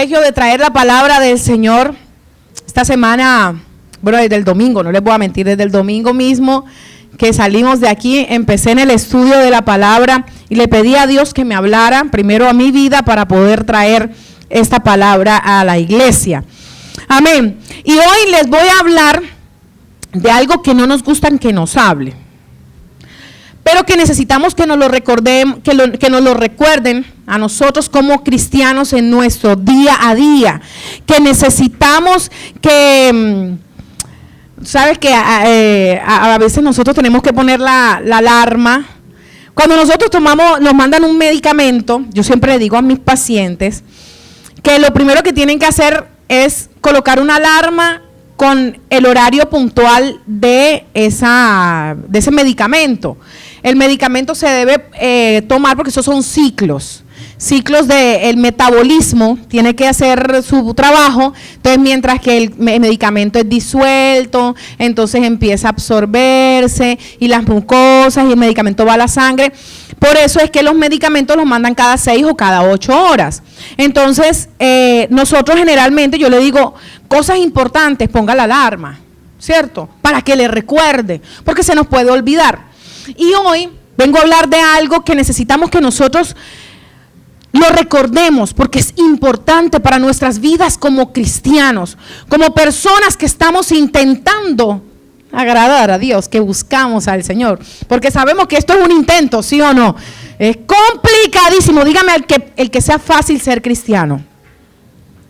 privilegio de traer la palabra del Señor esta semana, bueno, desde el domingo, no les voy a mentir, desde el domingo mismo que salimos de aquí, empecé en el estudio de la palabra y le pedí a Dios que me hablara primero a mi vida para poder traer esta palabra a la iglesia. Amén. Y hoy les voy a hablar de algo que no nos gustan que nos hable, pero que necesitamos que nos lo recordemos, que nos lo recuerden a nosotros como cristianos en nuestro día a día, que necesitamos que, sabes que a veces nosotros tenemos que poner la alarma. Cuando nosotros nos mandan un medicamento, yo siempre le digo a mis pacientes que lo primero que tienen que hacer es colocar una alarma con el horario puntual de ese medicamento. El medicamento se debe tomar porque esos son ciclos del metabolismo, tiene que hacer su trabajo. Entonces, mientras que el medicamento es disuelto, entonces empieza a absorberse y las mucosas y el medicamento va a la sangre. Por eso es que los medicamentos los mandan cada 6 o cada 8 horas. Entonces, nosotros generalmente, yo le digo, cosas importantes, ponga la alarma, ¿cierto? Para que le recuerde, porque se nos puede olvidar. Y hoy vengo a hablar de algo que necesitamos que nosotros lo recordemos, porque es importante para nuestras vidas como cristianos, como personas que estamos intentando agradar a Dios, que buscamos al Señor, porque sabemos que esto es un intento, ¿sí o no? Es complicadísimo. Dígame el que sea fácil ser cristiano,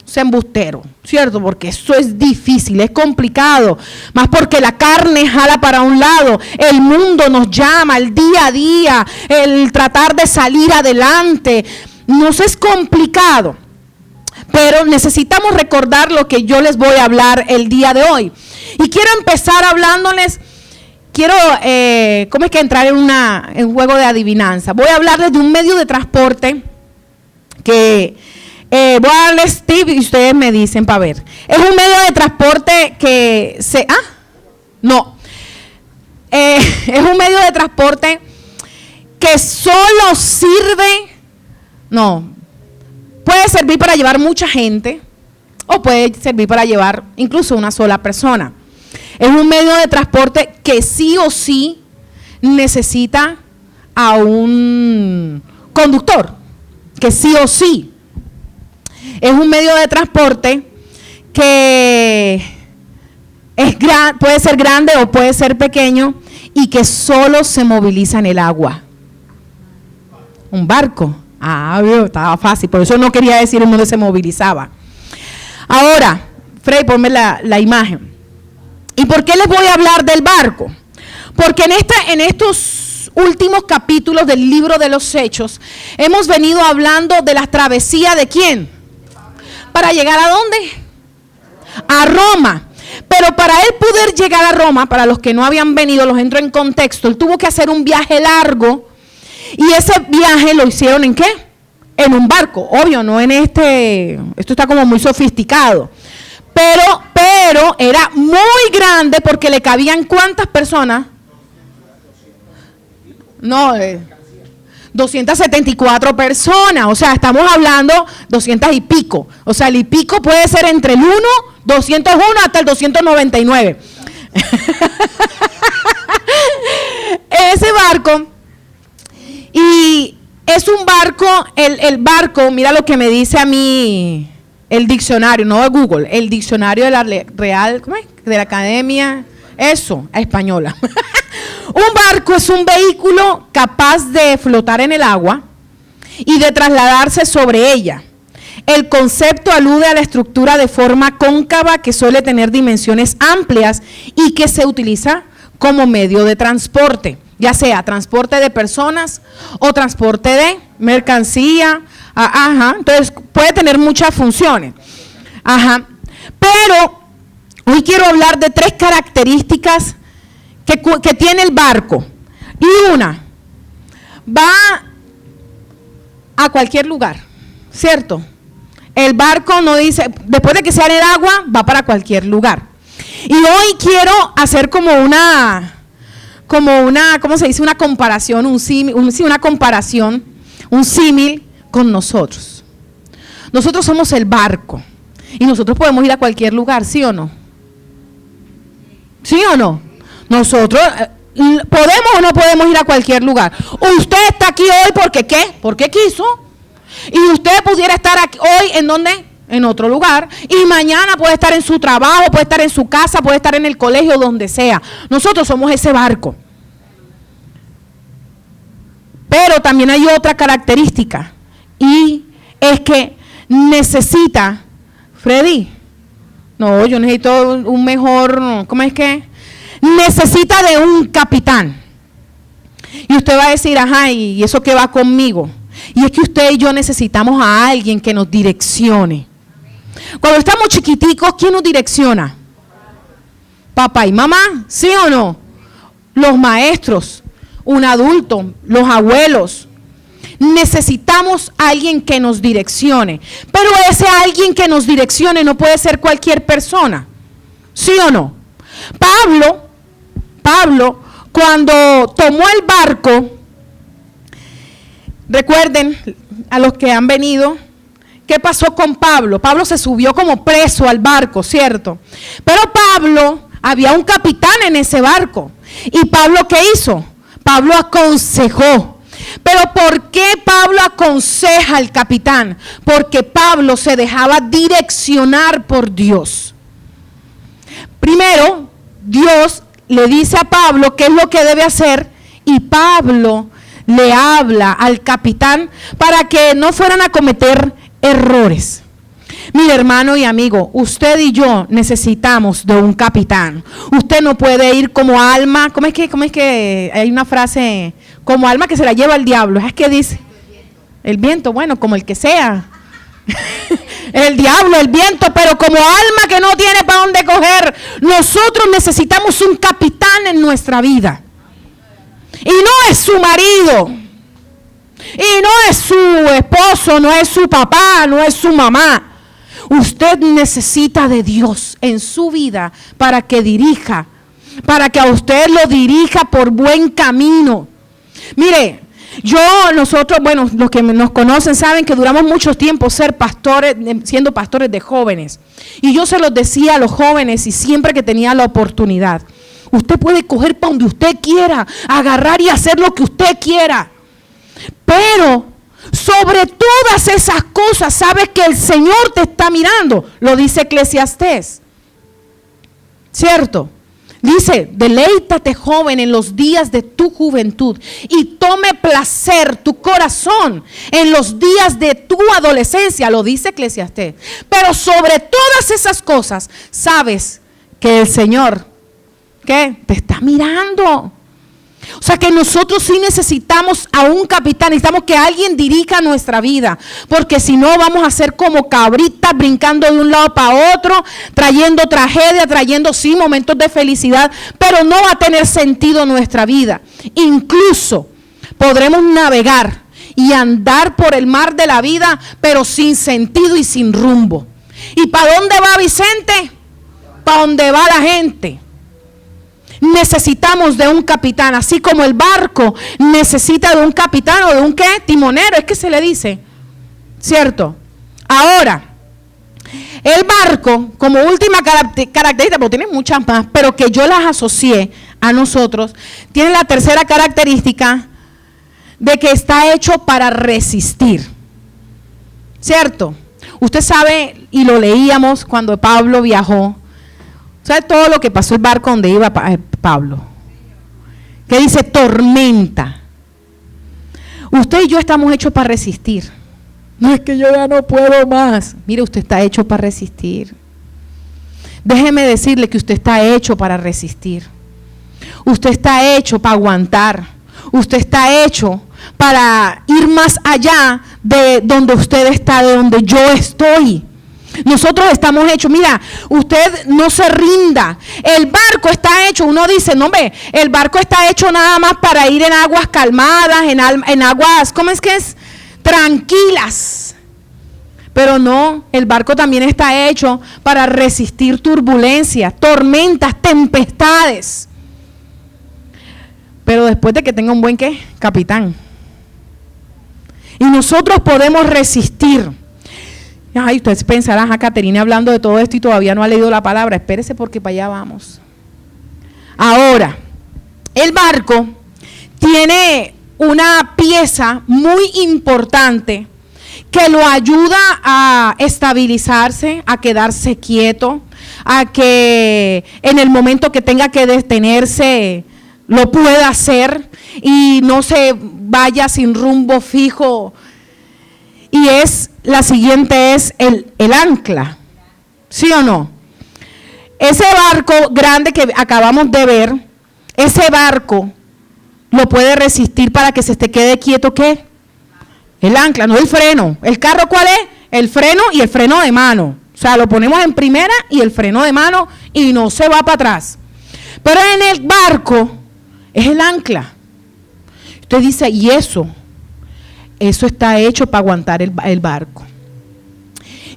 sea embustero, ¿cierto? Porque eso es difícil, es complicado, más porque la carne jala para un lado, el mundo nos llama, el día a día, el tratar de salir adelante, nos es complicado, pero necesitamos recordar lo que yo les voy a hablar el día de hoy. Y quiero empezar hablándoles, ¿cómo es que entrar en un juego de adivinanza? Voy a hablarles de un medio de transporte que voy a darles tip y ustedes me dicen para ver. Es un medio de transporte que es un medio de transporte que solo puede servir para llevar mucha gente o puede servir para llevar incluso una sola persona. Es un medio de transporte que sí o sí necesita a un conductor, que sí o sí. Es un medio de transporte que puede ser grande o puede ser pequeño y que solo se moviliza en el agua. Un barco. Estaba fácil, por eso no quería decir en dónde se movilizaba. Ahora, Frey, ponme la imagen. ¿Y por qué les voy a hablar del barco? Porque en estos últimos capítulos del libro de los Hechos, hemos venido hablando de la travesía de ¿quién? ¿Para llegar a dónde? A Roma. Pero para él poder llegar a Roma, para los que no habían venido, los entro en contexto, él tuvo que hacer un viaje largo. Y ese viaje lo hicieron ¿en qué? En un barco, obvio, no en esto está como muy sofisticado. Pero era muy grande porque le cabían ¿cuántas personas? 274 personas, o sea, estamos hablando 200 y pico. O sea, el y pico puede ser entre el 201 hasta el 299. Ese barco. Y es un barco, el barco, mira lo que me dice a mí el diccionario, no de Google, el diccionario de la Real, ¿cómo es? De la Academia, española. Un barco es un vehículo capaz de flotar en el agua y de trasladarse sobre ella. El concepto alude a la estructura de forma cóncava que suele tener dimensiones amplias y que se utiliza como medio de transporte, ya sea transporte de personas o transporte de mercancía. Entonces puede tener muchas funciones. Pero hoy quiero hablar de 3 características que tiene el barco. Y una, va a cualquier lugar, ¿cierto? El barco no dice, después de que sea en el agua, va para cualquier lugar. Y hoy quiero hacer como una, ¿cómo se dice? Una comparación, un símil con nosotros. nosotros somos el barco y nosotros podemos ir a cualquier lugar, ¿sí o no? ¿Sí o no? Nosotros podemos o no podemos ir a cualquier lugar. Usted está aquí hoy porque ¿qué? Porque quiso. Y usted pudiera estar aquí hoy ¿en dónde? En otro lugar. Y mañana puede estar en su trabajo, puede estar en su casa, puede estar en el colegio, donde sea. Nosotros somos ese barco. Pero también hay otra característica. Y es que necesita, Freddy, no, yo necesito un mejor, ¿cómo es que? Necesita de un capitán. Y usted va a decir, ajá, ¿y eso qué va conmigo? Y es que usted y yo necesitamos a alguien que nos direccione. Cuando estamos chiquiticos, ¿quién nos direcciona? Papá y mamá, ¿sí o no? Los maestros, un adulto, los abuelos. Necesitamos a alguien que nos direccione. Pero ese alguien que nos direccione no puede ser cualquier persona. ¿Sí o no? Pablo, cuando tomó el barco, recuerden a los que han venido, ¿qué pasó con Pablo? Pablo se subió como preso al barco, ¿cierto? Pero Pablo, había un capitán en ese barco. ¿Y Pablo qué hizo? Pablo aconsejó. Pero ¿por qué Pablo aconseja al capitán? Porque Pablo se dejaba direccionar por Dios. Primero, Dios le dice a Pablo qué es lo que debe hacer y Pablo le habla al capitán para que no fueran a cometer errores. Mi hermano y amigo, usted y yo necesitamos de un capitán. Usted no puede ir como alma. ¿Cómo es que hay una frase? Como alma que se la lleva el diablo. ¿Es que dice? El viento, bueno, como el que sea. El diablo, el viento, pero como alma que no tiene para dónde coger. Nosotros necesitamos un capitán en nuestra vida. Y no es su marido. Y no es su esposo, no es su papá, no es su mamá. Usted necesita de Dios en su vida para que dirija, para que a usted lo dirija por buen camino. Mire, nosotros, bueno, los que nos conocen saben que duramos mucho tiempo siendo pastores de jóvenes. Y yo se los decía a los jóvenes y siempre que tenía la oportunidad. Usted puede coger para donde usted quiera, agarrar y hacer lo que usted quiera. Pero sobre todas esas cosas, sabes que el Señor te está mirando. Lo dice Eclesiastés. ¿Cierto? Dice, deleítate joven en los días de tu juventud y tome placer tu corazón en los días de tu adolescencia, lo dice Eclesiastés. Pero sobre todas esas cosas, sabes que el Señor, ¿qué? Te está mirando. O sea que nosotros sí necesitamos a un capitán, necesitamos que alguien dirija nuestra vida, porque si no vamos a ser como cabritas brincando de un lado para otro, trayendo tragedia, trayendo sí momentos de felicidad, pero no va a tener sentido nuestra vida. Incluso podremos navegar y andar por el mar de la vida, pero sin sentido y sin rumbo. ¿Y para dónde va Vicente? Para dónde va la gente. Necesitamos de un capitán, así como el barco necesita de un capitán o de un ¿qué? Timonero, es que se le dice, ¿cierto? Ahora, el barco, como última característica, porque tiene muchas más, pero que yo las asocié a nosotros, tiene la tercera característica de que está hecho para resistir, ¿cierto? Usted sabe, y lo leíamos cuando Pablo viajó, ¿sabe todo lo que pasó el barco donde iba Pablo? Que dice tormenta. Usted y yo estamos hechos para resistir. No es que yo ya no puedo más. Mire, usted está hecho para resistir. Déjeme decirle que usted está hecho para resistir. Usted está hecho para aguantar. Usted está hecho para ir más allá de donde usted está, de donde yo estoy. Nosotros estamos hechos, mira, usted no se rinda. El barco está hecho, uno dice, no hombre, el barco está hecho nada más para ir en aguas calmadas, en aguas, ¿cómo es que es? Tranquilas. Pero no, el barco también está hecho para resistir turbulencias, tormentas, tempestades. Pero después de que tenga un buen ¿qué? Capitán. Y nosotros podemos resistir. Ay, ustedes pensarán, Caterina hablando de todo esto y todavía no ha leído la palabra. Espérese porque para allá vamos. Ahora, el barco tiene una pieza muy importante que lo ayuda a estabilizarse, a quedarse quieto, a que en el momento que tenga que detenerse lo pueda hacer y no se vaya sin rumbo fijo. Y la siguiente es el ancla, ¿sí o no? Ese barco grande que acabamos de ver, ese barco lo puede resistir para que se quede quieto, ¿qué? El ancla, no el freno. ¿El carro cuál es? El freno y el freno de mano. O sea, lo ponemos en primera y el freno de mano y no se va para atrás. Pero en el barco es el ancla. Usted dice, ¿y eso? Eso está hecho para aguantar el barco.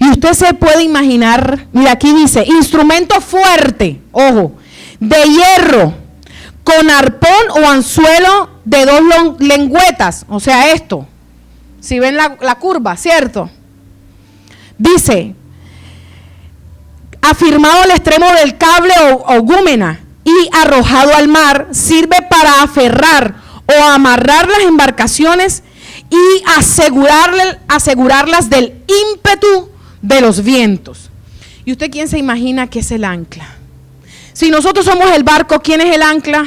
Y usted se puede imaginar, mira aquí dice, instrumento fuerte, ojo, de hierro, con arpón o anzuelo de 2 lengüetas, o sea esto. Si ven la curva, ¿cierto? Dice, afirmado al extremo del cable o gúmena y arrojado al mar, sirve para aferrar o amarrar las embarcaciones y asegurarlas del ímpetu de los vientos. ¿Y usted quién se imagina que es el ancla? Si nosotros somos el barco, ¿quién es el ancla?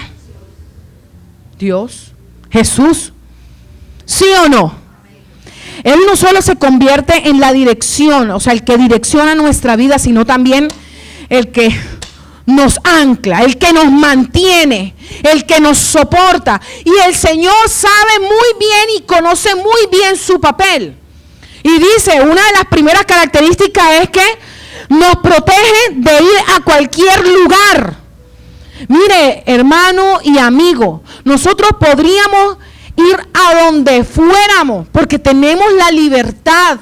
Dios, Jesús. ¿Sí o no? Él no solo se convierte en la dirección, o sea, el que direcciona nuestra vida, sino también el que nos ancla, el que nos mantiene, el que nos soporta. Y el Señor sabe muy bien y conoce muy bien su papel. Y dice, una de las primeras características es que nos protege de ir a cualquier lugar. Mire, hermano y amigo, nosotros podríamos ir a donde fuéramos porque tenemos la libertad,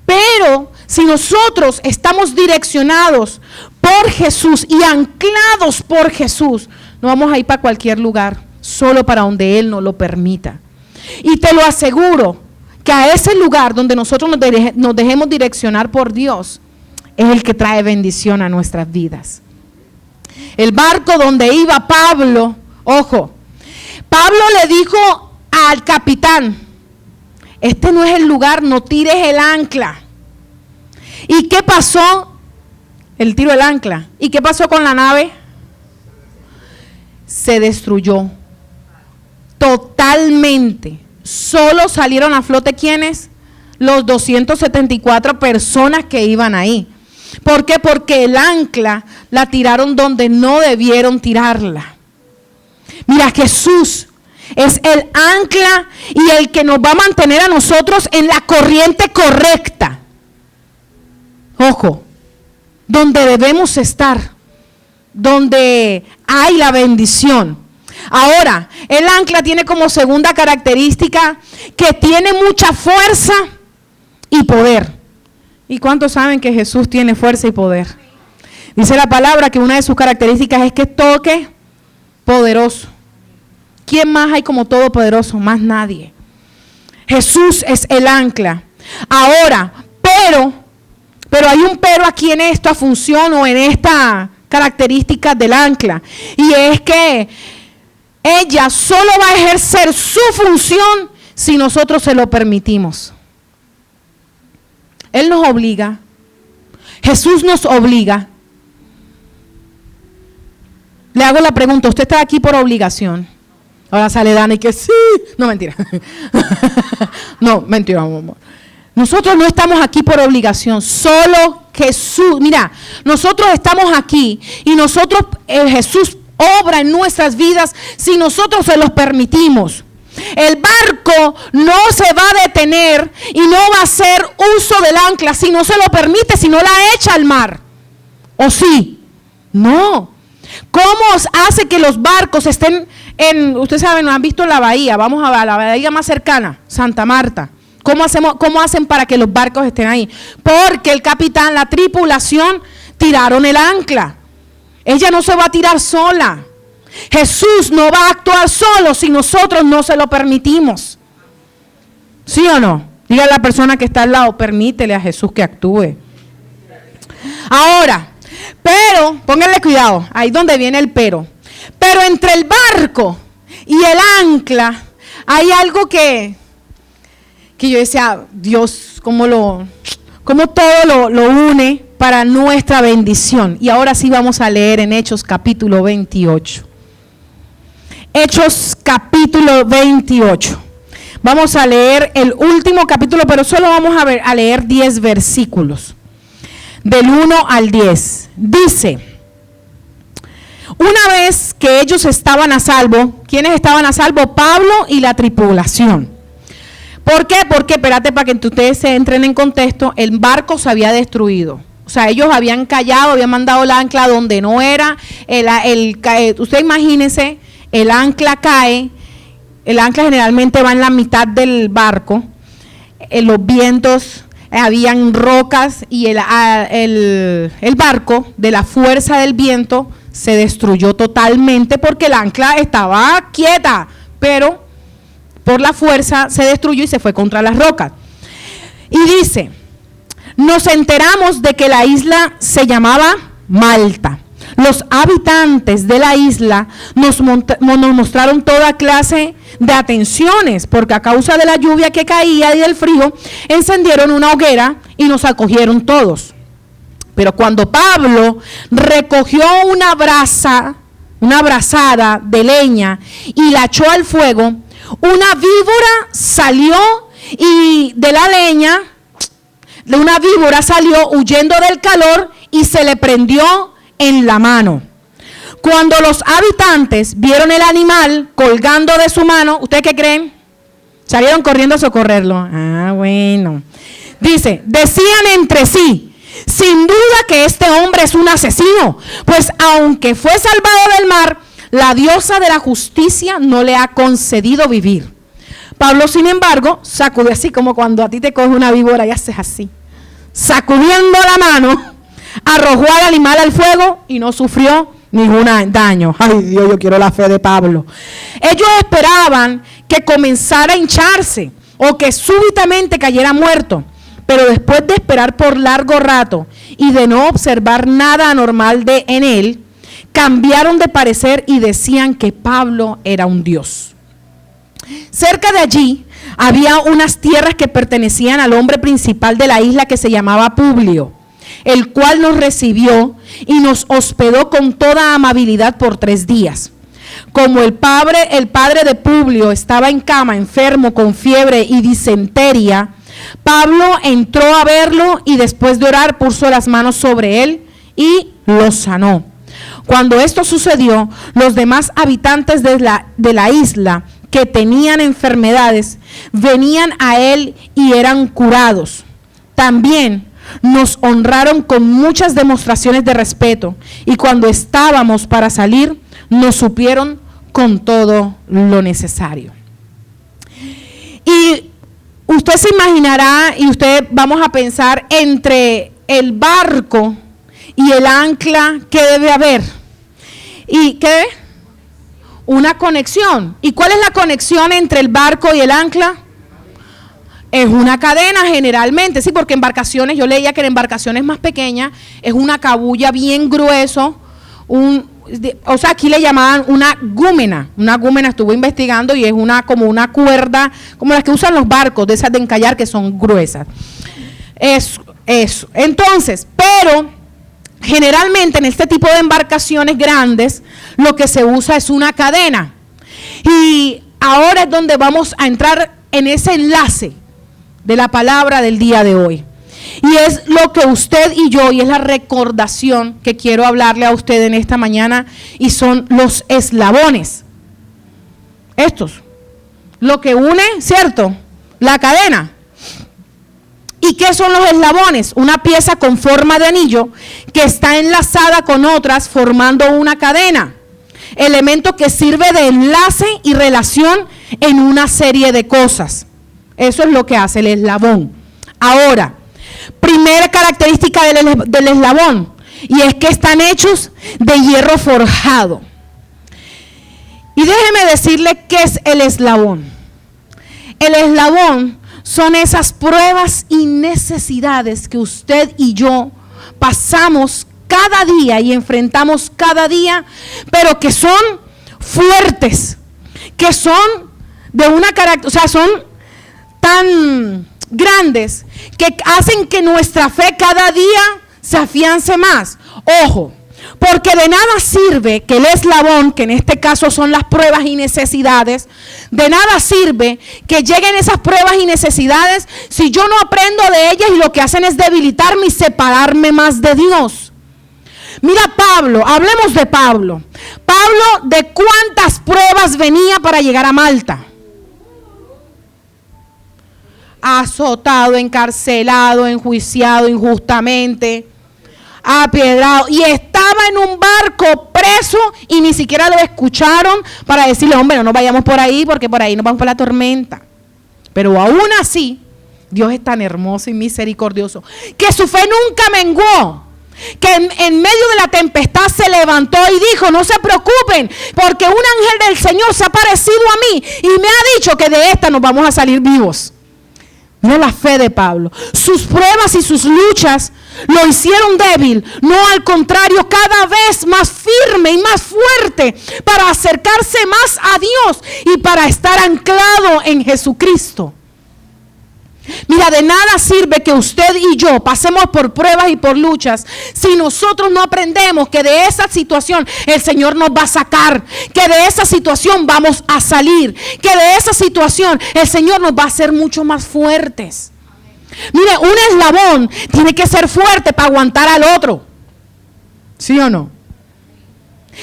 pero si nosotros estamos direccionados por Jesús y anclados por Jesús, no vamos a ir para cualquier lugar, solo para donde Él nos lo permita. Y te lo aseguro que a ese lugar donde nosotros nos dejemos direccionar por Dios es el que trae bendición a nuestras vidas. El barco donde iba Pablo, ojo, Pablo le dijo al capitán, este no es el lugar, no tires el ancla. ¿Y qué pasó? El tiro del ancla. ¿Y qué pasó con la nave? Se destruyó totalmente. Solo salieron a flote ¿quiénes? Los 274 personas que iban ahí. ¿Por qué? Porque el ancla la tiraron donde no debieron tirarla. Mira, Jesús es el ancla y el que nos va a mantener a nosotros en la corriente correcta. Ojo, donde debemos estar, donde hay la bendición. Ahora, el ancla tiene como segunda característica que tiene mucha fuerza y poder. ¿Y cuántos saben que Jesús tiene fuerza y poder? Dice la palabra que una de sus características es que es toque poderoso. ¿Quién más hay como todopoderoso? Más nadie. Jesús es el ancla. Ahora, pero hay un pero aquí en esta función o en esta característica del ancla. Y es que ella solo va a ejercer su función si nosotros se lo permitimos. Él nos obliga. Jesús nos obliga. Le hago la pregunta, ¿usted está aquí por obligación? Ahora sale Dani que sí. No, mentira. No, mentira, amor. Nosotros no estamos aquí por obligación, solo Jesús. Mira, nosotros estamos aquí y nosotros, Jesús obra en nuestras vidas si nosotros se los permitimos. El barco no se va a detener y no va a hacer uso del ancla si no se lo permite, si no la echa al mar. ¿O sí? No. ¿Cómo hace que los barcos estén ustedes saben, ¿no han visto la bahía? Vamos a la bahía más cercana, Santa Marta. ¿Cómo hacen para que los barcos estén ahí? Porque el capitán, la tripulación, tiraron el ancla. Ella no se va a tirar sola. Jesús no va a actuar solo si nosotros no se lo permitimos. ¿Sí o no? Diga a la persona que está al lado, permítele a Jesús que actúe. Ahora, pero, pónganle cuidado, ahí donde viene el pero. Pero entre el barco y el ancla hay algo que yo decía, Dios, cómo todo lo une para nuestra bendición. Y ahora sí vamos a leer en Hechos capítulo 28. Hechos capítulo 28. Vamos a leer el último capítulo, pero solo vamos a leer 10 versículos. Del 1 al 10. Dice: una vez que ellos estaban a salvo, ¿quiénes estaban a salvo? Pablo y la tripulación. ¿Por qué? Porque, espérate, para que ustedes se entren en contexto, el barco se había destruido. O sea, ellos habían callado, habían mandado el ancla donde no era. Usted imagínese, el ancla cae. El ancla generalmente va en la mitad del barco. Los vientos, habían rocas y el barco, de la fuerza del viento, se destruyó totalmente porque el ancla estaba quieta, pero por la fuerza se destruyó y se fue contra las rocas. Y dice: nos enteramos de que la isla se llamaba Malta. Los habitantes de la isla nos mostraron toda clase de atenciones, porque a causa de la lluvia que caía y del frío, encendieron una hoguera y nos acogieron todos. Pero cuando Pablo recogió una brazada de leña y la echó al fuego, una víbora salió y de la leña, una víbora salió huyendo del calor y se le prendió en la mano. Cuando los habitantes vieron el animal colgando de su mano, ¿ustedes qué creen? Salieron corriendo a socorrerlo. Ah, bueno. Dice, decían entre sí: sin duda que este hombre es un asesino, pues aunque fue salvado del mar, la diosa de la justicia no le ha concedido vivir. Pablo, sin embargo, sacudió, así como cuando a ti te coge una víbora y haces así, sacudiendo la mano, arrojó al animal al fuego y no sufrió ningún daño. Ay, Dios, yo quiero la fe de Pablo. Ellos esperaban que comenzara a hincharse o que súbitamente cayera muerto, pero después de esperar por largo rato y de no observar nada anormal en él, cambiaron de parecer y decían que Pablo era un dios. Cerca de allí había unas tierras que pertenecían al hombre principal de la isla, que se llamaba Publio, el cual nos recibió y nos hospedó con toda amabilidad por 3 días. Como el padre de Publio estaba en cama, enfermo con fiebre y disentería, Pablo entró a verlo y después de orar puso las manos sobre él y lo sanó. Cuando esto sucedió, los demás habitantes de la isla que tenían enfermedades venían a él y eran curados. También nos honraron con muchas demostraciones de respeto, y cuando estábamos para salir, nos supieron con todo lo necesario. Y usted se imaginará, y vamos a pensar, entre el barco y el ancla, ¿qué debe haber? ¿Y qué? Una conexión. ¿Y cuál es la conexión entre el barco y el ancla? Es una cadena generalmente, sí, porque embarcaciones, yo leía que en embarcaciones más pequeñas es una cabulla bien grueso, o sea, aquí le llamaban una gúmena. Una gúmena, estuve investigando, y es como una cuerda, como las que usan los barcos, de esas de encallar, que son gruesas. Eso. Entonces, pero generalmente en este tipo de embarcaciones grandes, lo que se usa es una cadena. Y ahora es donde vamos a entrar en ese enlace de la palabra del día de hoy. Y es lo que usted y yo, y es la recordación que quiero hablarle a usted en esta mañana, y son los eslabones. Estos, lo que une, ¿cierto? La cadena. ¿Y qué son los eslabones? Una pieza con forma de anillo que está enlazada con otras formando una cadena. Elemento que sirve de enlace y relación en una serie de cosas. Eso es lo que hace el eslabón. Ahora, primera característica del eslabón, y es que están hechos de hierro forjado. Y déjeme decirle qué es el eslabón. El eslabón son esas pruebas y necesidades que usted y yo pasamos cada día y enfrentamos cada día, pero que son fuertes, que son de una característica, o sea, son tan grandes que hacen que nuestra fe cada día se afiance más. Ojo, porque de nada sirve que el eslabón, que en este caso son las pruebas y necesidades, de nada sirve que lleguen esas pruebas y necesidades si yo no aprendo de ellas y lo que hacen es debilitarme y separarme más de Dios. Mira Pablo, hablemos de Pablo. Pablo, ¿de cuántas pruebas venía para llegar a Malta? Azotado, encarcelado, enjuiciado injustamente, apiedrado, y estaba en un barco preso y ni siquiera lo escucharon para decirle, hombre, no nos vayamos por ahí porque por ahí nos vamos por la tormenta. Pero aún así, Dios es tan hermoso y misericordioso que su fe nunca menguó, que en medio de la tempestad se levantó y dijo, no se preocupen, porque un ángel del Señor se ha aparecido a mí y me ha dicho que de esta nos vamos a salir vivos. No la fe de Pablo. Sus pruebas y sus luchas lo hicieron débil. No, al contrario, cada vez más firme y más fuerte para acercarse más a Dios y para estar anclado en Jesucristo. Mira, de nada sirve que usted y yo pasemos por pruebas y por luchas si nosotros no aprendemos que de esa situación el Señor nos va a sacar, que de esa situación vamos a salir, que de esa situación el Señor nos va a hacer mucho más fuertes. Mire, un eslabón tiene que ser fuerte para aguantar al otro. ¿Sí o no?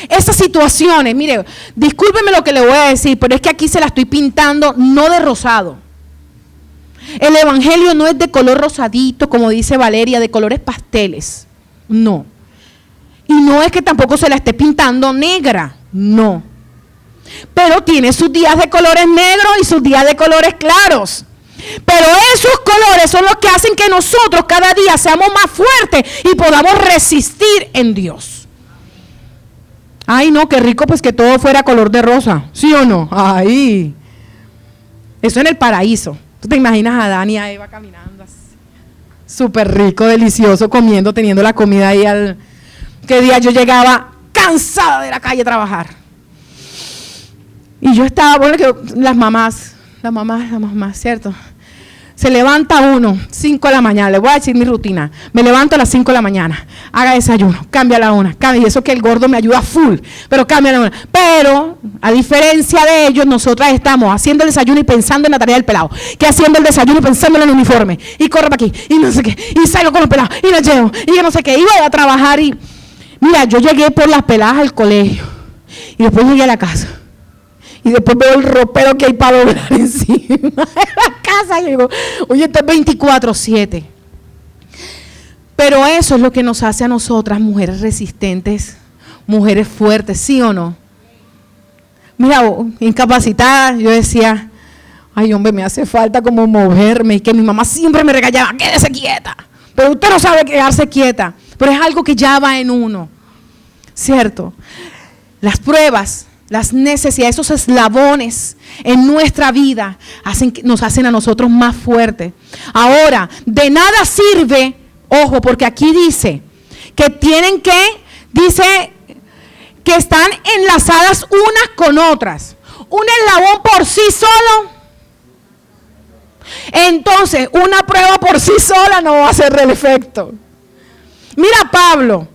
Esas situaciones, mire, discúlpeme lo que le voy a decir, pero es que aquí se la estoy pintando no de rosado. El evangelio no es de color rosadito, como dice Valeria, de colores pasteles. No. Y no es que tampoco se la esté pintando negra. No. Pero tiene sus días de colores negros y sus días de colores claros. Pero esos colores son los que hacen que nosotros cada día seamos más fuertes y podamos resistir en Dios. Ay, no, qué rico pues que todo fuera color de rosa. ¿Sí o no? Ay. Eso en el paraíso. ¿Tú te imaginas a Adán y a Eva caminando así? Súper rico, delicioso, comiendo, teniendo la comida ahí al... ¿Qué día yo llegaba cansada de la calle a trabajar? Y yo estaba, bueno, que las mamás, ¿cierto? Se levanta uno, 5 de la mañana, le voy a decir mi rutina. Me levanto a las 5 de la mañana, haga desayuno, cambia la una, cambia, y eso que el gordo me ayuda full, pero cambia la una. Pero, a diferencia de ellos, nosotras estamos haciendo el desayuno y pensando en la tarea del pelado, que haciendo el desayuno y pensando en el uniforme, y corro para aquí, y no sé qué, y salgo con los pelados, y los llevo, y yo no sé qué, y voy a trabajar y... Mira, yo llegué por las peladas al colegio, y después llegué a la casa. Y después veo el ropero que hay para doblar encima de la casa. Y digo, oye, esto es 24/7. Pero eso es lo que nos hace a nosotras, mujeres resistentes, mujeres fuertes, ¿sí o no? Mira, incapacitadas, yo decía, ay hombre, me hace falta como moverme. Y que mi mamá siempre me regañaba, quédese quieta. Pero usted no sabe quedarse quieta. Pero es algo que ya va en uno, ¿cierto? Las pruebas, las necesidades, esos eslabones en nuestra vida nos hacen a nosotros más fuertes. Ahora, de nada sirve, ojo, porque aquí dice que tienen que, dice que están enlazadas unas con otras. Un eslabón por sí solo, entonces una prueba por sí sola no va a hacer el efecto. Mira Pablo.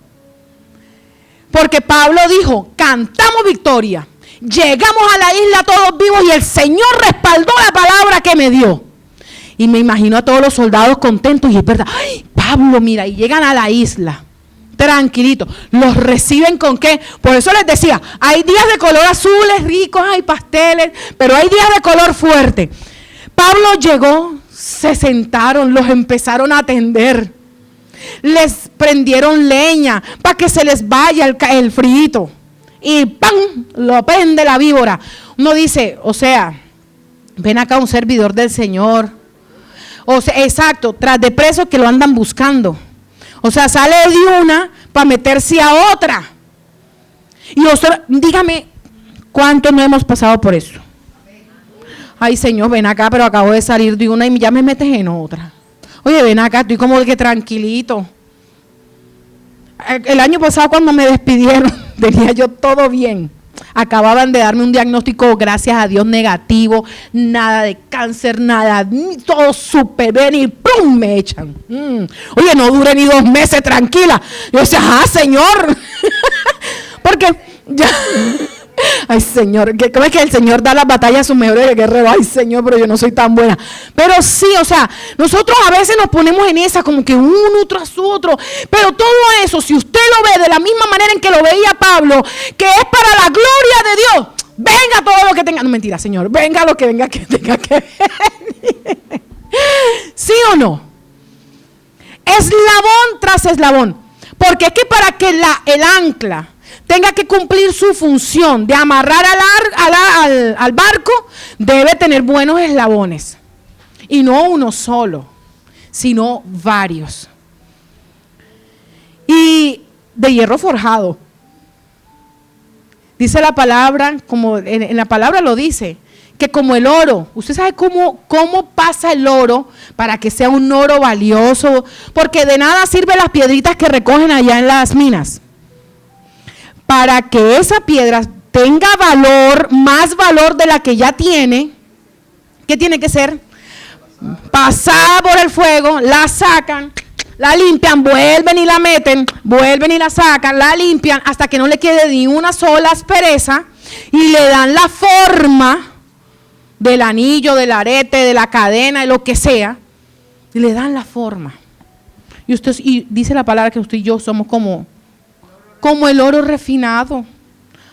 Porque Pablo dijo, cantamos victoria, llegamos a la isla todos vivos y el Señor respaldó la palabra que me dio. Y me imagino a todos los soldados contentos y es verdad, ay, Pablo, mira, y llegan a la isla, tranquilitos, los reciben con qué. Por eso les decía, hay días de color azules, ricos, hay pasteles, pero hay días de color fuerte. Pablo llegó, se sentaron, los empezaron a atender. Les prendieron leña para que se les vaya el frío y ¡pam! Lo prende la víbora. Uno dice, o sea, ven acá un servidor del Señor. O sea, exacto, tras de presos que lo andan buscando. O sea, sale de una para meterse a otra. Y dígame, ¿cuántos no hemos pasado por eso? Ay, Señor, ven acá, pero acabo de salir de una y ya me metes en otra. Oye, ven acá, estoy como que tranquilito. El año pasado cuando me despidieron, tenía yo todo bien. Acababan de darme un diagnóstico, gracias a Dios, negativo. Nada de cáncer, nada, todo súper bien y ¡pum! Me echan. Oye, no duré ni 2 meses tranquila. Yo decía, Señor. Porque ya... Ay, Señor, ¿cómo es que el Señor da las batallas a sus mejores guerreros? Ay, Señor, pero yo no soy tan buena. Pero sí, o sea, nosotros a veces nos ponemos en esa como que uno tras otro. Pero todo eso, si usted lo ve de la misma manera en que lo veía Pablo, que es para la gloria de Dios, venga todo lo que tenga. No, mentira, Señor, venga lo que venga que tenga que venir. ¿Sí o no? Eslabón tras eslabón. Porque es que para que el ancla tenga que cumplir su función de amarrar al barco, debe tener buenos eslabones. Y no uno solo, sino varios. Y de hierro forjado. Dice la palabra, como en la palabra lo dice, que como el oro, ¿usted sabe cómo pasa el oro para que sea un oro valioso? Porque de nada sirven las piedritas que recogen allá en las minas. Para que esa piedra tenga valor, más valor de la que ya tiene, ¿qué tiene que ser? Pasada por el fuego, la sacan, la limpian, vuelven y la meten, vuelven y la sacan, la limpian, hasta que no le quede ni una sola aspereza y le dan la forma del anillo, del arete, de la cadena, de lo que sea, y le dan la forma. Y dice la palabra que usted y yo somos como el oro refinado.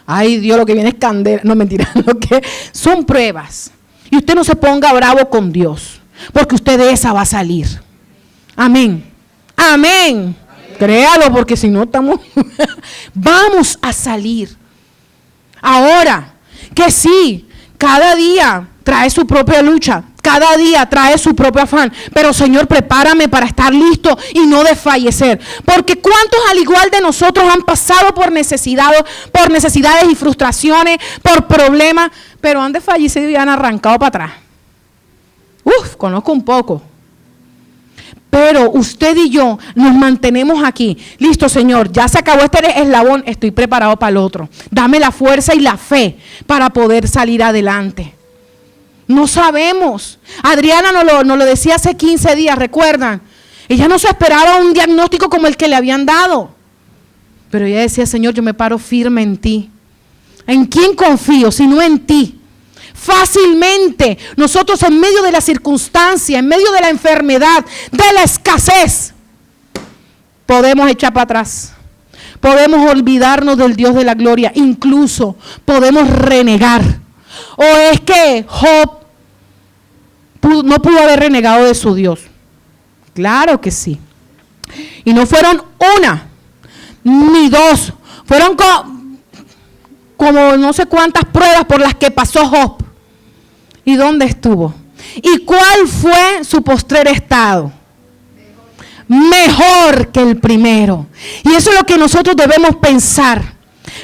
Ay, Dios, lo que viene es candela. No, mentira, lo que son pruebas. Y usted no se ponga bravo con Dios, porque usted de esa va a salir. Amén. Amén. Créalo, porque si no estamos vamos a salir. Ahora, que sí, cada día trae su propia lucha, cada día trae su propio afán, pero Señor, prepárame para estar listo y no desfallecer, porque cuántos al igual de nosotros han pasado por necesidades y frustraciones, por problemas, pero han desfallecido y han arrancado para atrás. Conozco un poco. Pero usted y yo nos mantenemos aquí. Listo, Señor, ya se acabó este eslabón, estoy preparado para el otro. Dame la fuerza y la fe para poder salir adelante. No sabemos. Adriana nos lo decía hace 15 días, ¿recuerdan? Ella no se esperaba un diagnóstico como el que le habían dado. Pero ella decía, Señor, yo me paro firme en ti. ¿En quién confío? Sino en ti. Fácilmente nosotros en medio de la circunstancia, en medio de la enfermedad, de la escasez, podemos echar para atrás, podemos olvidarnos del Dios de la gloria, incluso podemos renegar. ¿O es que Job no pudo haber renegado de su Dios? Claro que sí. Y no fueron una ni dos, fueron como no sé cuántas pruebas por las que pasó Job. ¿Y dónde estuvo? ¿Y cuál fue su postrer estado? Mejor que el primero. Y eso es lo que nosotros debemos pensar.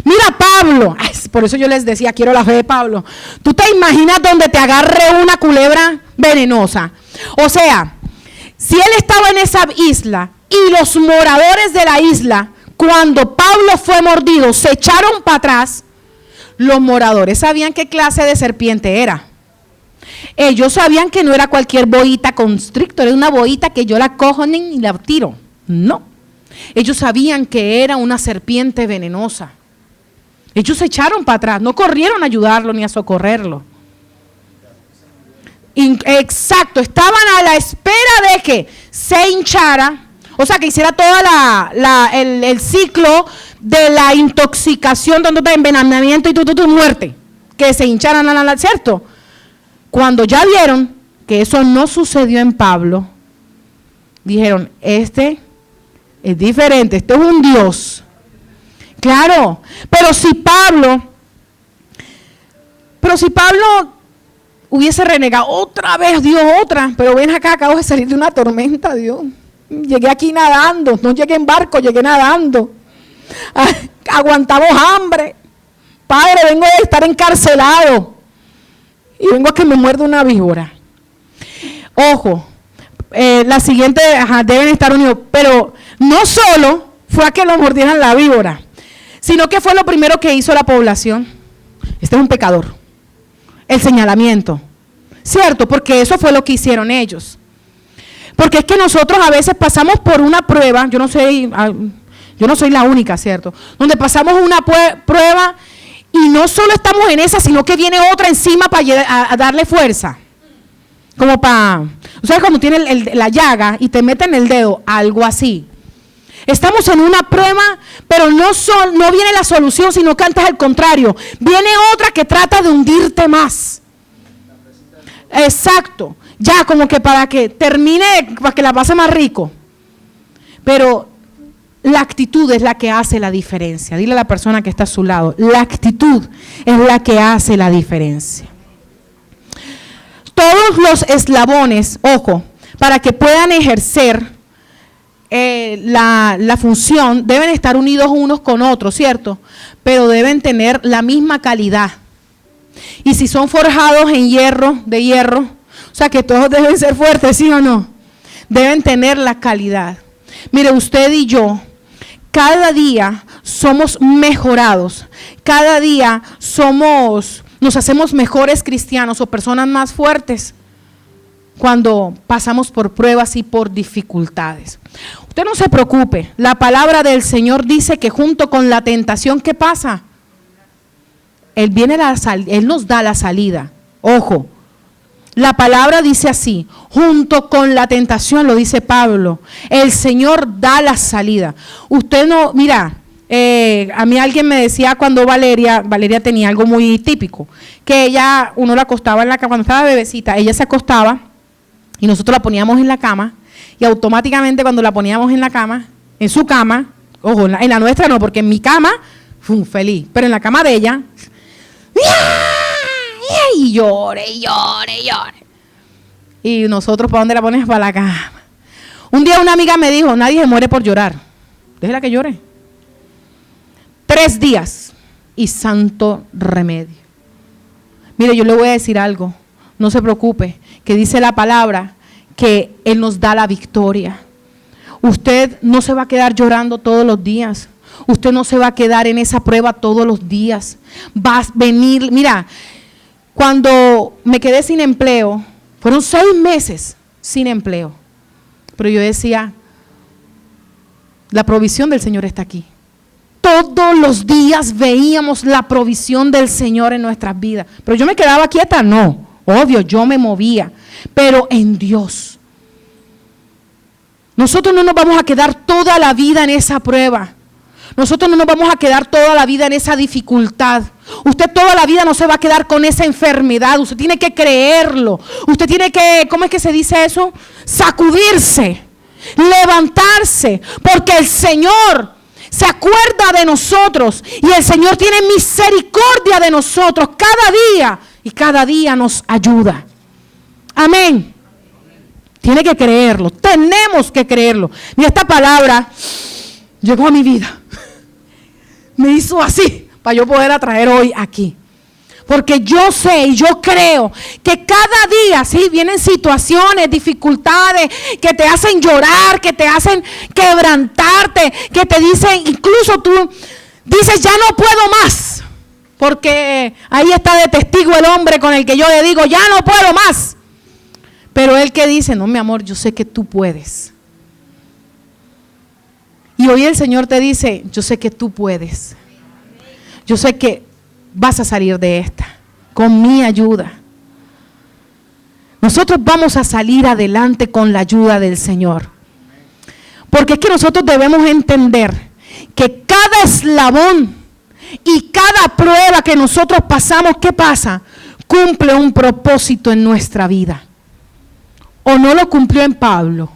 Mira Pablo, por eso yo les decía, quiero la fe de Pablo. ¿Tú te imaginas donde te agarre una culebra venenosa? O sea, si él estaba en esa isla y los moradores de la isla, cuando Pablo fue mordido, se echaron para atrás, los moradores sabían qué clase de serpiente era. Ellos sabían que no era cualquier boita constrictor, era una boita que yo la cojo y la tiro. No. Ellos sabían que era una serpiente venenosa. Ellos se echaron para atrás, no corrieron a ayudarlo ni a socorrerlo. Exacto, estaban a la espera de que se hinchara, o sea, que hiciera todo el ciclo de la intoxicación, donde envenenamiento y tu muerte, que se hincharan, ¿cierto? Cuando ya vieron que eso no sucedió en Pablo, dijeron, este es diferente, este es un Dios. Claro, pero si Pablo hubiese renegado otra vez, Dios, otra, pero ven acá, acabo de salir de una tormenta, Dios. Llegué aquí nadando, no llegué en barco, llegué nadando. Aguantamos hambre. Padre, vengo de estar encarcelado. y vengo a que me muerda una víbora. Ojo, la siguiente, deben estar unidos, pero no solo fue a que lo mordieran la víbora, sino que fue lo primero que hizo la población. Este es un pecador. El señalamiento, ¿cierto? Porque eso fue lo que hicieron ellos. Porque es que nosotros a veces pasamos por una prueba, yo no soy la única, ¿cierto? Donde pasamos una prueba y no solo estamos en esa, sino que viene otra encima para darle fuerza. Como para, ¿sabes? Cuando tiene la llaga y te meten el dedo, algo así. Estamos en una prueba, pero no viene la solución, sino que antes al contrario. Viene otra que trata de hundirte más. Exacto. Ya como que para que termine, para que la pase más rico. Pero la actitud es la que hace la diferencia. Dile a la persona que está a su lado, la actitud es la que hace la diferencia. Todos los eslabones, ojo, para que puedan ejercer la función, deben estar unidos unos con otros, ¿cierto? Pero deben tener la misma calidad. Y si son forjados en hierro, de hierro, o sea que todos deben ser fuertes, ¿sí o no? Deben tener la calidad. Mire, usted y yo, cada día somos mejorados, cada día nos hacemos mejores cristianos o personas más fuertes cuando pasamos por pruebas y por dificultades. Usted no se preocupe, la palabra del Señor dice que junto con la tentación, ¿qué pasa? Él nos da la salida. Ojo, la palabra dice así, junto con la tentación, lo dice Pablo, el Señor da la salida. Usted no, mira, a mí alguien me decía cuando Valeria tenía algo muy típico, que uno la acostaba en la cama, cuando estaba bebecita, ella se acostaba y nosotros la poníamos en la cama y automáticamente cuando la poníamos en la cama, en su cama, ojo, en la nuestra no, porque en mi cama, feliz, pero en la cama de ella, y llore. Y nosotros, ¿para dónde la pones? Para la cama. Un día una amiga me dijo, nadie se muere por llorar, déjela que llore. 3 días y santo remedio. Mire, yo le voy a decir algo, no se preocupe, que dice la palabra que Él nos da la victoria. Usted no se va a quedar llorando todos los días. Usted no se va a quedar en esa prueba todos los días. Va a venir, mira, cuando me quedé sin empleo, fueron 6 meses sin empleo. Pero yo decía, la provisión del Señor está aquí. Todos los días veíamos la provisión del Señor en nuestras vidas. Pero yo me quedaba quieta, no. Obvio, yo me movía. Pero en Dios. Nosotros no nos vamos a quedar toda la vida en esa prueba. Nosotros no nos vamos a quedar toda la vida en esa dificultad. Usted toda la vida no se va a quedar con esa enfermedad. Usted tiene que creerlo. Usted tiene que, ¿cómo es que se dice eso? Sacudirse, levantarse, porque el Señor se acuerda de nosotros y el Señor tiene misericordia de nosotros cada día y cada día nos ayuda. Amén. Tiene que creerlo, tenemos que creerlo. Y esta palabra llegó a mi vida. Me hizo así para yo poder atraer hoy aquí. Porque yo sé y yo creo que cada día, sí, vienen situaciones, dificultades que te hacen llorar, que te hacen quebrantarte, que te dicen, incluso tú dices, ya no puedo más. Porque ahí está de testigo el hombre con el que yo le digo, ya no puedo más. Pero él que dice, no, mi amor, yo sé que tú puedes. Y hoy el Señor te dice, yo sé que tú puedes. Yo sé que vas a salir de esta con mi ayuda. Nosotros vamos a salir adelante con la ayuda del Señor. Porque es que nosotros debemos entender que cada eslabón y cada prueba que nosotros pasamos, ¿qué pasa? Cumple un propósito en nuestra vida. ¿O no lo cumplió en Pablo?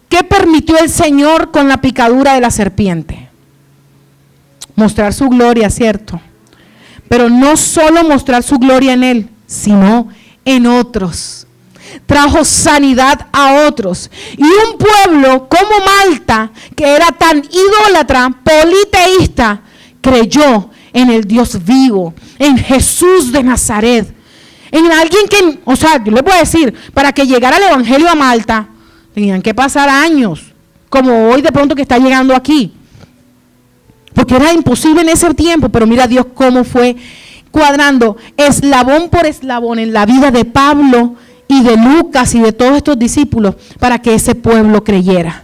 ¿Qué permitió el Señor con la picadura de la serpiente? Mostrar su gloria, ¿cierto? Pero no solo mostrar su gloria en Él, sino en otros. Trajo sanidad a otros. Y un pueblo como Malta, que era tan idólatra, politeísta, creyó en el Dios vivo, en Jesús de Nazaret, en alguien que, o sea, yo les voy a decir, para que llegara el evangelio a Malta, tenían que pasar años, como hoy de pronto que está llegando aquí, porque era imposible en ese tiempo. Pero mira Dios cómo fue cuadrando eslabón por eslabón en la vida de Pablo y de Lucas y de todos estos discípulos para que ese pueblo creyera.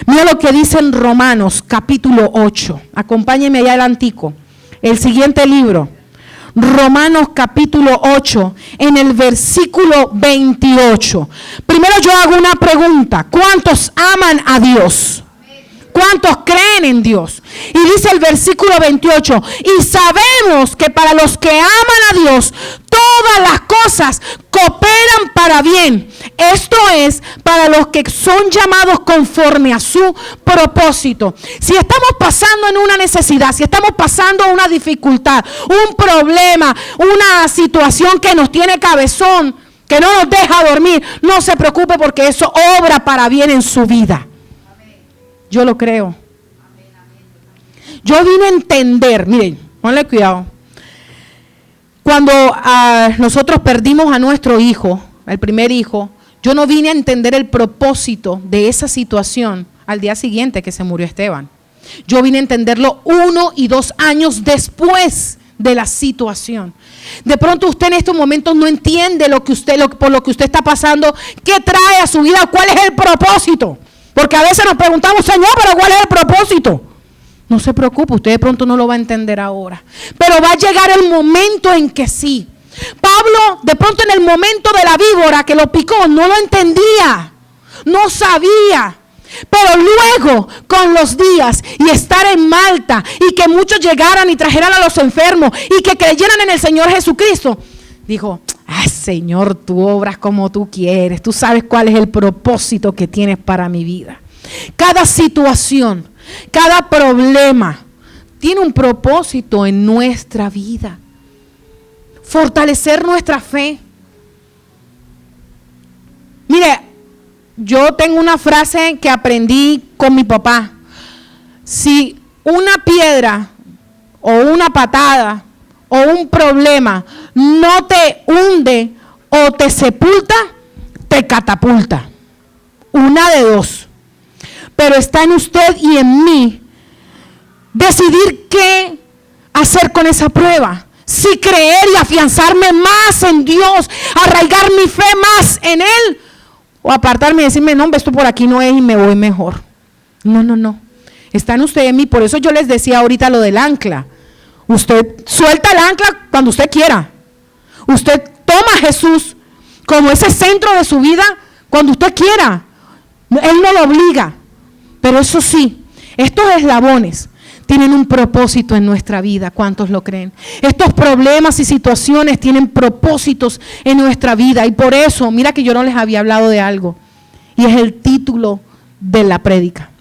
Mira lo que dice en Romanos capítulo 8. Acompáñenme allá adelantico. El siguiente libro. Romanos capítulo 8, en el versículo 28. Primero yo hago una pregunta. ¿Cuántos aman a Dios? ¿Cuántos creen en Dios? Y dice el versículo 28, y sabemos que para los que aman a Dios, todas las cosas cooperan para bien. Esto es, para los que son llamados conforme a su propósito. Si estamos pasando en una necesidad, si estamos pasando una dificultad, un problema, una situación que nos tiene cabezón, que no nos deja dormir, no se preocupe, porque eso obra para bien en su vida. Yo lo creo. Yo vine a entender, miren, ponle cuidado. Cuando nosotros perdimos a nuestro hijo, el primer hijo, yo no vine a entender el propósito de esa situación al día siguiente que se murió Esteban. Yo vine a entenderlo 1 y 2 años después de la situación. De pronto usted en estos momentos no entiende por lo que usted está pasando, qué trae a su vida, cuál es el propósito. Porque a veces nos preguntamos, Señor, pero ¿cuál es el propósito? No se preocupe, usted de pronto no lo va a entender ahora. Pero va a llegar el momento en que sí. Pablo, de pronto en el momento de la víbora que lo picó, no lo entendía, no sabía. Pero luego, con los días y estar en Malta, y que muchos llegaran y trajeran a los enfermos, y que creyeran en el Señor Jesucristo, dijo, Señor, tú obras como tú quieres, tú sabes cuál es el propósito que tienes para mi vida. Cada situación, cada problema tiene un propósito en nuestra vida. Fortalecer nuestra fe. Mire, yo tengo una frase que aprendí con mi papá. Si una piedra o una patada o un problema no te hunde o te sepulta, te catapulta. Una de dos. Pero está en usted y en mí decidir qué hacer con esa prueba. Si creer y afianzarme más en Dios, arraigar mi fe más en Él, o apartarme y decirme, no, esto por aquí no es y me voy mejor. No. Está en usted y en mí. Por eso yo les decía ahorita lo del ancla. Usted suelta el ancla cuando usted quiera. Usted toma a Jesús como ese centro de su vida cuando usted quiera. Él no lo obliga. Pero eso sí, estos eslabones tienen un propósito en nuestra vida. ¿Cuántos lo creen? Estos problemas y situaciones tienen propósitos en nuestra vida. Y por eso, mira que yo no les había hablado de algo. Y es el título de la prédica.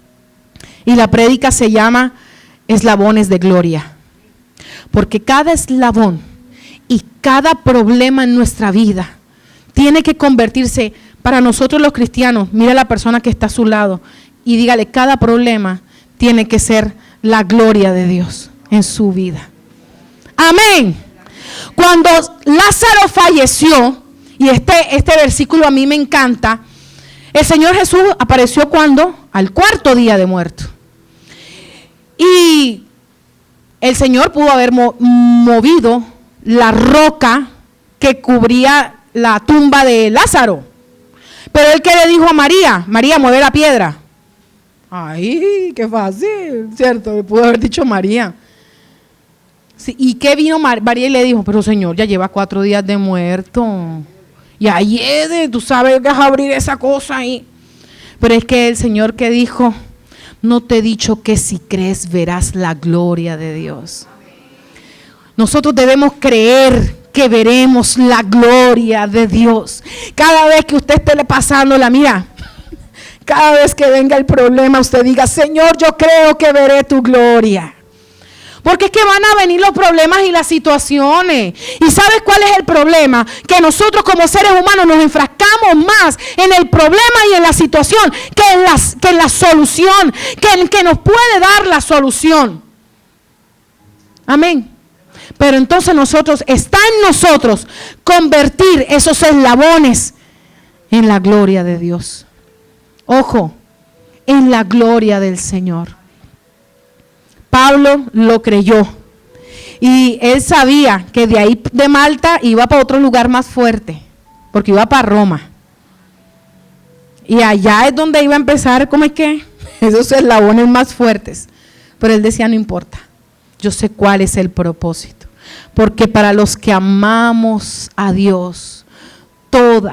Y la prédica se llama Eslabones de Gloria. Porque cada eslabón y cada problema en nuestra vida tiene que convertirse, para nosotros los cristianos, mira a la persona que está a su lado y dígale, cada problema tiene que ser la gloria de Dios en su vida. Amén. Cuando Lázaro falleció, y este versículo a mí me encanta, el Señor Jesús apareció cuando, al 4º día de muerto. Y el Señor pudo haber movido la roca que cubría la tumba de Lázaro. Pero él, ¿qué le dijo a María? María, mueve la piedra. Ay, qué fácil, ¿cierto? Le pudo haber dicho María. Sí, ¿y qué vino María y le dijo? Pero Señor, ya lleva 4 días de muerto. Y ahí tú sabes que vas a abrir esa cosa ahí. Pero es que el Señor que dijo, no te he dicho que si crees verás la gloria de Dios. Nosotros debemos creer que veremos la gloria de Dios. Cada vez que usted esté pasándola, mira, cada vez que venga el problema, usted diga, Señor, yo creo que veré tu gloria. Porque es que van a venir los problemas y las situaciones. ¿Y sabes cuál es el problema? Que nosotros como seres humanos nos enfrascamos más en el problema y en la situación que en la solución, que nos puede dar la solución. Amén. Pero entonces está en nosotros convertir esos eslabones en la gloria de Dios. Ojo, en la gloria del Señor. Pablo lo creyó. Y él sabía que de ahí de Malta iba para otro lugar más fuerte, porque iba para Roma. Y allá es donde iba a empezar, ¿cómo es que? Esos eslabones más fuertes. Pero él decía, no importa, yo sé cuál es el propósito. Porque para los que amamos a Dios, todo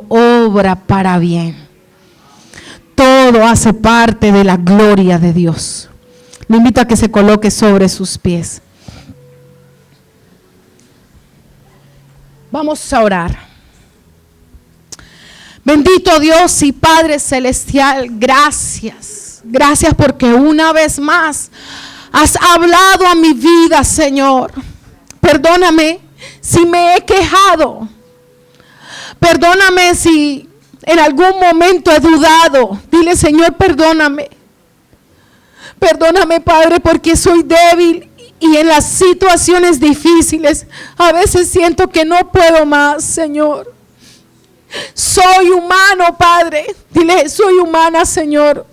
obra para bien. Todo hace parte de la gloria de Dios. Le invito a que se coloque sobre sus pies. Vamos a orar. Bendito Dios y Padre Celestial, gracias. Gracias porque una vez más has hablado a mi vida, Señor. Perdóname si me he quejado. Perdóname si en algún momento he dudado. Dile, Señor, perdóname. Perdóname, Padre, porque soy débil y en las situaciones difíciles a veces siento que no puedo más, Señor. Soy humano, Padre. Dile, soy humana, Señor.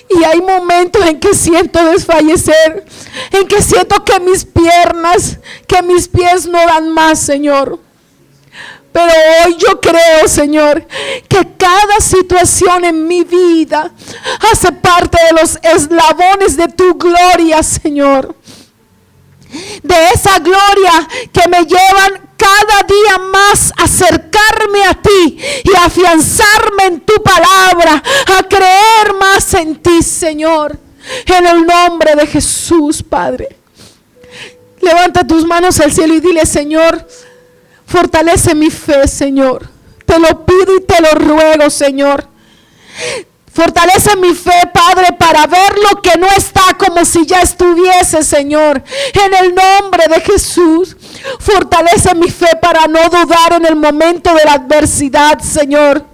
Y hay momentos en que siento desfallecer, en que siento que mis piernas, que mis pies no dan más, Señor. Pero hoy yo creo, Señor, que cada situación en mi vida hace parte de los eslabones de tu gloria, Señor. De esa gloria que me llevan cada día más a acercarme a ti y a afianzarme en tu palabra, a creer más en ti, Señor. En el nombre de Jesús, Padre. Levanta tus manos al cielo y dile, Señor, fortalece mi fe, Señor. Te lo pido y te lo ruego, Señor. Fortalece mi fe, Padre, para ver lo que no está como si ya estuviese, Señor. En el nombre de Jesús. Fortalece mi fe para no dudar en el momento de la adversidad, Señor.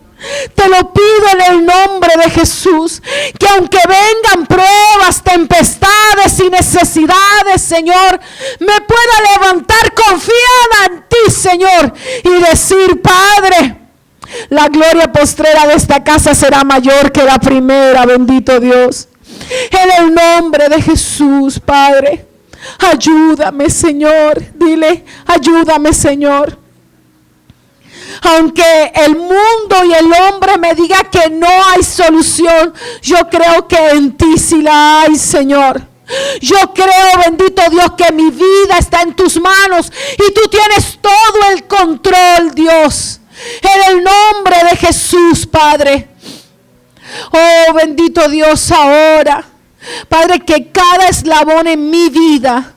Te lo pido en el nombre de Jesús, que aunque vengan pruebas, tempestades y necesidades, Señor, me pueda levantar confiada en ti, Señor, y decir, Padre, la gloria postrera de esta casa será mayor que la primera, bendito Dios. En el nombre de Jesús, Padre, ayúdame, Señor. Dile, ayúdame, Señor. Aunque el mundo y el hombre me diga que no hay solución, yo creo que en ti sí la hay, Señor. Yo creo, bendito Dios, que mi vida está en tus manos y tú tienes todo el control, Dios. En el nombre de Jesús, Padre. Oh, bendito Dios, ahora, Padre, que cada eslabón en mi vida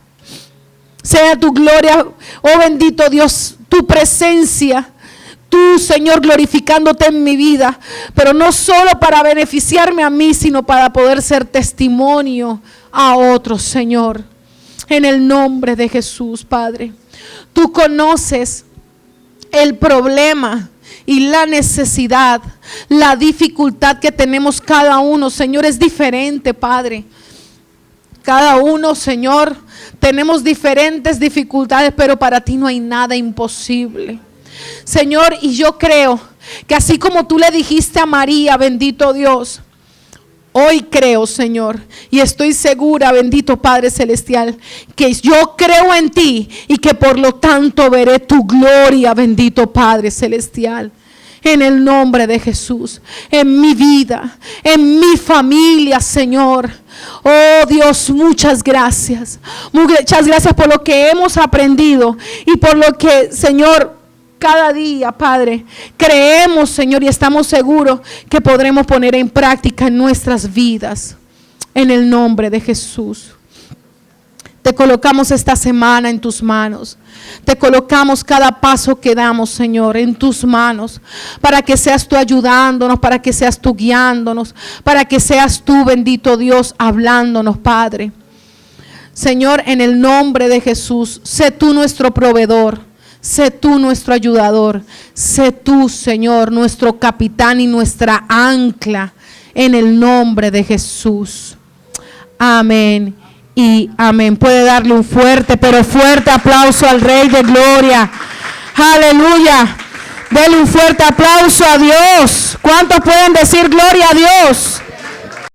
sea tu gloria. Oh, bendito Dios, tu presencia. Tú, Señor, glorificándote en mi vida, pero no solo para beneficiarme a mí, sino para poder ser testimonio a otros, Señor. En el nombre de Jesús, Padre. Tú conoces el problema y la necesidad, la dificultad que tenemos cada uno, Señor, es diferente, Padre. Cada uno, Señor, tenemos diferentes dificultades, pero para ti no hay nada imposible. Señor, y yo creo que así como tú le dijiste a María, bendito Dios, hoy creo, Señor, y estoy segura, bendito Padre Celestial, que yo creo en ti y que por lo tanto veré tu gloria, bendito Padre Celestial. En el nombre de Jesús, en mi vida, en mi familia, Señor. Oh Dios, muchas gracias. Muchas gracias por lo que hemos aprendido y por lo que, Señor, cada día, Padre, creemos, Señor, y estamos seguros que podremos poner en práctica en nuestras vidas. En el nombre de Jesús. Te colocamos esta semana en tus manos. Te colocamos cada paso que damos, Señor, en tus manos. Para que seas tú ayudándonos, para que seas tú guiándonos, para que seas tú, bendito Dios, hablándonos, Padre. Señor, en el nombre de Jesús, sé tú nuestro proveedor. Sé tú nuestro ayudador. Sé tú, Señor, nuestro capitán y nuestra ancla. En el nombre de Jesús. Amén y amén. Puede darle un fuerte, pero fuerte aplauso al Rey de Gloria. Aleluya. Dele un fuerte aplauso a Dios. ¿Cuántos pueden decir gloria a Dios?